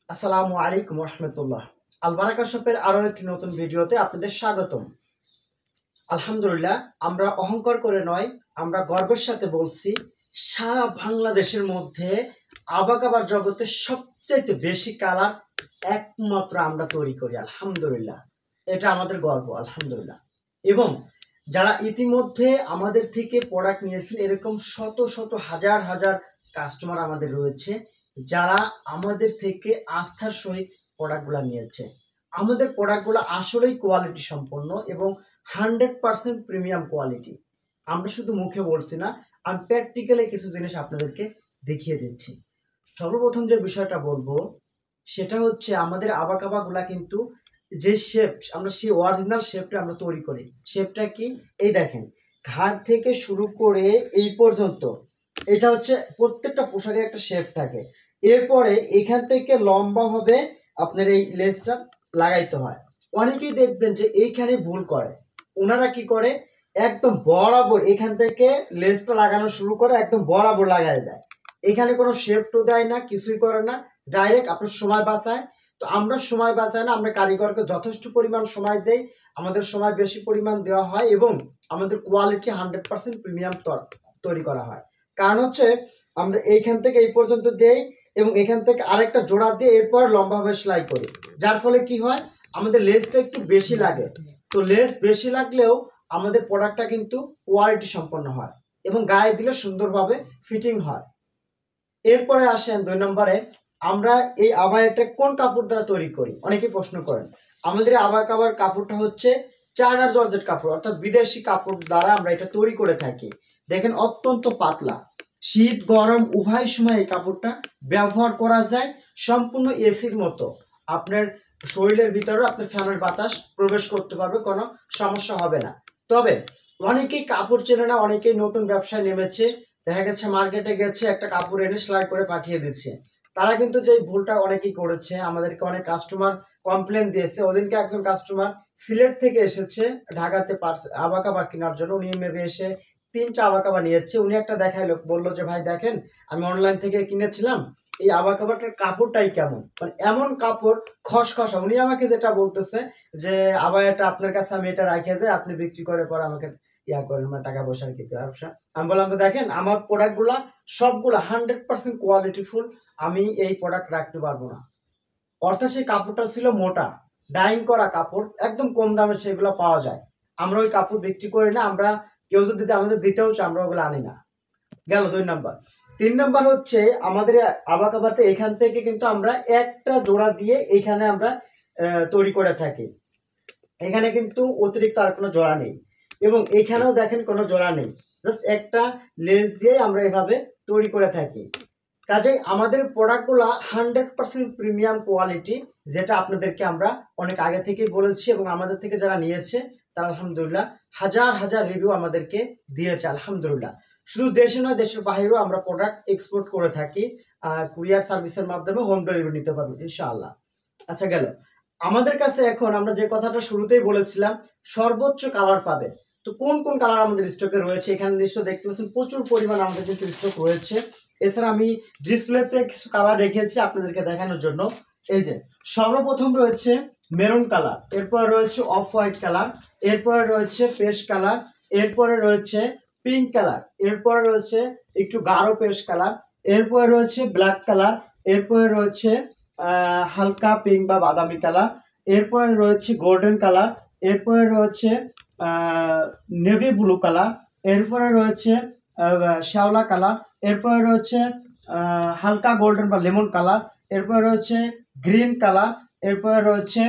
আসসালামু আলাইকুম রহমতুল্লাহ। আলবারাকা শপের আরো একটি নতুন ভিডিওতে আপনাদের স্বাগতম। আলহামদুলিল্লাহ, আমরা অহংকার করে নয়, আমরা গর্বের সাথে বলছি, সারা বাংলাদেশের মধ্যে আবাকাবার জগতে সবচাইতে বেশি কালার একমাত্র আমরা তৈরি করি। আলহামদুলিল্লাহ, এটা আমাদের গর্ব। আলহামদুলিল্লাহ। এবং যারা ইতিমধ্যে আমাদের থেকে প্রোডাক্ট নিয়েছেন, এরকম শত শত হাজার হাজার কাস্টমার আমাদের রয়েছে যারা আমাদের থেকে আস্থার সহিত প্রোডাক্টগুলো নিয়েছে। আমাদের প্রোডাক্টগুলো আসলেই কোয়ালিটি সম্পন্ন এবং 100% প্রিমিয়াম কোয়ালিটি। আমরা শুধু মুখে বলছি না, আমি প্র্যাকটিক্যালি কিছু জিনিস আপনাদেরকে দেখিয়ে দিচ্ছি। সর্বপ্রথম যে বিষয়টা বলবো সেটা হচ্ছে, আমাদের আবাকাবাগুলা কিন্তু যে শেপ, আমরা সেই অরিজিনাল শেপটা আমরা তৈরি করি। শেপটা কি? এই দেখেন, ঘাড় থেকে শুরু করে এই পর্যন্ত এটা হচ্ছে প্রত্যেকটা পোশাকে একটা শেপ থাকে। এরপরে এখান থেকে লম্বা হবে আপনার এই লেসটা লাগাইতে হয়। অনেকেই দেখবেন যে এইখানে ভুল করে। ওনারা কি করে, একদম বরাবর এখান থেকে লেসটা লাগানো শুরু করে একদম বরাবর লাগাই দেয়। এখানে কোনো শেপও দেয় না, কিছুই করে না, ডাইরেক্ট আপনার সময় বাঁচায়। তো আমরা সময় বাঁচাই না, আমরা কারিগরকে যথেষ্ট পরিমাণ সময় দেই, আমাদের সময় বেশি পরিমাণ দেওয়া হয় এবং আমাদের কোয়ালিটি 100% প্রিমিয়াম তৈরি করা হয়। কারণ হচ্ছে, আমরা এইখান থেকে এই পর্যন্ত দেই এবং এখান থেকে আরেকটা জোড়া দিয়ে এরপর লম্বাভাবে সেলাই করি, যার ফলে কি হয়, আমাদের লেসটা একটু বেশি লাগে। তো লেস বেশি লাগলেও আমাদের প্রোডাক্টটা কিন্তু কোয়ালিটি সম্পন্ন হয় এবং গায়ে দিলে সুন্দরভাবে ফিটিং হয়। এরপরে আসেন 2 নম্বরে, আমরা এই আবায়াটা কোন কাপড় দ্বারা তৈরি করি? অনেকেই প্রশ্ন করেন। আমাদের আবাকাবার কাপড়টা হচ্ছে চায়নার জর্জেট কাপড়, অর্থাৎ বিদেশি কাপড় দ্বারা আমরা এটা তৈরি করে থাকি। দেখেন, অত্যন্ত পাতলা, শীত গরম উভয় সময় এই কাপড়টা ব্যবহার করা যায়। সম্পূর্ণ এসির মতো আপনার শরীরের ভিতরে আপনার ফ্যানের বাতাস প্রবেশ করতে পারবে, কোনো সমস্যা হবে না। তবে অনেকেই কাপড় চেনে না, অনেকেই নতুন ব্যবসায় নেমেছে, দেখা গেছে মার্কেটে গেছে, একটা কাপড় এনে সেলাই করে পাঠিয়ে দিচ্ছে। তারা কিন্তু যে ভুলটা অনেকেই করেছে, আমাদেরকে অনেক কাস্টমার কমপ্লেন দিয়েছে। ওদিনকে একজন কাস্টমার সিলেট থেকে এসেছে ঢাকাতে আবাকাবা কেনার জন্য। উনি মেবে এসে 3টা আবাকাবা নিয়েছে। উনি একটা দেখাইলো, বললো যে ভাই দেখেন, আমি অনলাইন থেকে কিনেছিলাম, এই আবাকাবাটার কাপড়টাই কেমন, মানে এমন কাপড় খসখসা। উনি আমাকে যেটা বলতেছে যে আবায়াটা আপনার কাছে আমি এটা রাখে যাই, আপনি বিক্রি করে পরে আমাকে ইয়া করেন, মানে টাকা পয়সার কি ব্যবসা। আমি বললাম তো দেখেন, আমার প্রোডাক্টগুলা সবগুলা 100% কোয়ালিটিফুল, আমি এই প্রোডাক্ট রাখতে পারবো না। অর্থাৎ সেই কাপড়টা ছিল মোটা, ডাইং করা কাপড়, একদম কম দামে সেগুলো পাওয়া যায়। আমরা ওই কাপড় বিক্রি করি না, আমরা কেউ যদি আমাদের দিতেও চাই আমরা ওগুলো আনি না। গেল 2 নাম্বার। 3 নাম্বার হচ্ছে, আমাদের আবাকাবাতে এখান থেকে কিন্তু আমরা একটা জোড়া দিয়ে এখানে আমরা তৈরি করে থাকি। এখানে কিন্তু অতিরিক্ত আর কোনো জোড়া নেই এবং এখানেও দেখেন কোনো জোড়া নেই, জাস্ট একটা লেস দিয়ে আমরা এভাবে তৈরি করে থাকি। কাজেই আমাদের প্রোডাক্টগুলো 100% প্রিমিয়াম কোয়ালিটি, যেটা আপনাদেরকে আমরা অনেক আগে থেকেই বলেছি এবং আমাদের থেকে যারা নিয়েছে তারা আলহামদুলিল্লাহ হাজার হাজার রিভিউ আমাদেরকে দিয়েছে। আলহামদুলিল্লাহ, শুধু দেশে নয়, দেশের বাইরেও আমরা প্রোডাক্ট এক্সপোর্ট করে থাকি। কুরিয়ার সার্ভিসের মাধ্যমে হোম ডেলিভারি নিতে পারবো ইনশাআল্লাহ। আচ্ছা, গেল। আমাদের কাছে এখন আমরা যে কথাটা শুরুতেই বলেছিলাম, সর্বোচ্চ কালার পাবে। তো কোন কোন কালার আমাদের স্টকে রয়েছে, এখানে নিশ্চয় দেখতে পাচ্ছেন প্রচুর পরিমাণ আমাদের কিন্তু স্টক রয়েছে। এছাড়া আমি ডিসপ্লেতে কিছু কালার রেখেছি আপনাদেরকে দেখানোর জন্য। এই যে সর্বপ্রথম রয়েছে মেরুন কালার, এরপরে রয়েছে অফ হোয়াইট কালার, এরপরে রয়েছে পেস্ট কালার, এরপরে রয়েছে পিঙ্ক কালার, এরপরে রয়েছে একটু গাঢ় পেস্ট কালার, এরপরে রয়েছে ব্ল্যাক কালার, এরপরে রয়েছে হালকা পিঙ্ক বা বাদামি কালার, এরপরে রয়েছে গোল্ডেন কালার, এরপরে রয়েছে নেভি ব্লু কালার, এরপরে রয়েছে শ্যাওলা কালার, এরপরে রয়েছে হালকা গোল্ডেন বা লেমন কালার, এরপরে রয়েছে গ্রিন কালার, এরপরে রয়েছে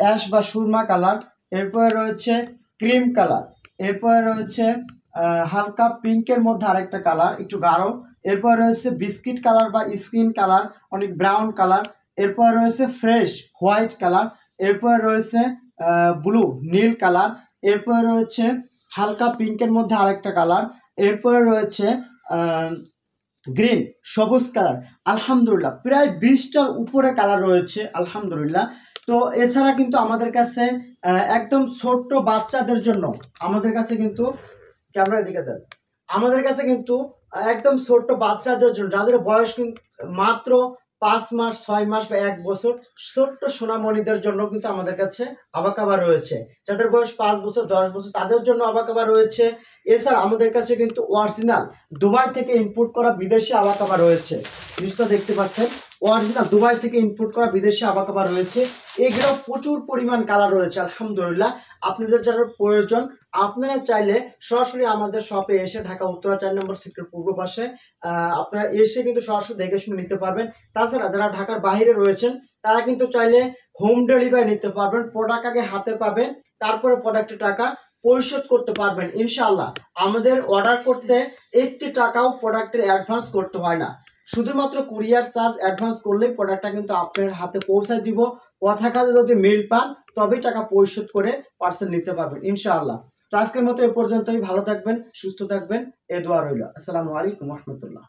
অ্যাশ বা সুরমা কালার, এরপরে রয়েছে ক্রিম কালার, এরপরে রয়েছে হালকা পিঙ্কের মধ্যে আরেকটা কালার একটু গাঢ়, এরপর রয়েছে বিস্কিট কালার বা স্কিন কালার, অনেক ব্রাউন কালার, এরপর রয়েছে ফ্রেশ হোয়াইট কালার, এরপর রয়েছে ব্লু নীল কালার, এরপর রয়েছে হালকা পিঙ্কের মধ্যে আরেকটা কালার, এরপরে রয়েছে গ্রিন সবুজ কালার। আলহামদুলিল্লাহ, প্রায় 20টার উপরে কালার রয়েছে আলহামদুলিল্লাহ। তো এছাড়া কিন্তু আমাদের কাছে একদম ছোট্ট বাচ্চাদের জন্য আমাদের কাছে কিন্তু, ক্যামেরার দিকে দেন, আমাদের কাছে কিন্তু একদম ছোট্ট বাচ্চাদের জন্য, যাদের বয়স কিন্তু মাত্র 5 মাস 6 মাস বা 1 বছর ছোট্ট সোনামণিদের জন্য কিন্তু আমাদের কাছে আবাকাবা রয়েছে। যাদের বয়স 5 বছর 10 বছর তাদের জন্য আবাকাবা রয়েছে। এছাড়া আমাদের কাছে কিন্তু অরিজিনাল দুবাই থেকে ইম্পোর্ট করা বিদেশি আবাকাবা রয়েছে। জিনিসটা দেখতে পাচ্ছেন, অরিজিনাল দুবাই থেকে ইম্পোর্ট করা বিদেশি আবাকাবা রয়েছে। এগুলো প্রচুর পরিমাণ কালার রয়েছে আলহামদুলিল্লাহ। আপনাদের যারা প্রয়োজন আপনারা চাইলে সরাসরি আমাদের শপে এসে ঢাকা উত্তরা 4 নম্বর সেক্টর পূর্ব পাশে আপনারা এসে কিন্তু সরাসরি দেখে শুনে নিতে পারবেন। তাছাড়া যারা ঢাকার বাইরে রয়েছেন তারা কিন্তু চাইলে হোম ডেলিভারি নিতে পারবেন। প্রোডাক্ট আগে হাতে পাবেন, তারপরে প্রোডাক্টের টাকা পরিশোধ করতে পারবেন ইনশাআল্লাহ। আমাদের অর্ডার করতে 1টি টাকাও প্রোডাক্টের অ্যাডভান্স করতে হয় না। শুধুমাত্র কুরিয়ার চার্জ অ্যাডভান্স করলেই প্রোডাক্টটা কিন্তু আপনার হাতে পৌঁছায় দিব। কথা কাজে যদি মিল পান তবেই টাকা পরিশোধ করে পার্সেল নিতে পারবেন ইনশাআল্লাহ। তো আজকের মতো এ পর্যন্তই। ভালো থাকবেন, সুস্থ থাকবেন, এই দোয়া রইল। আসসালামু আলাইকুম রহমতুল্লাহ।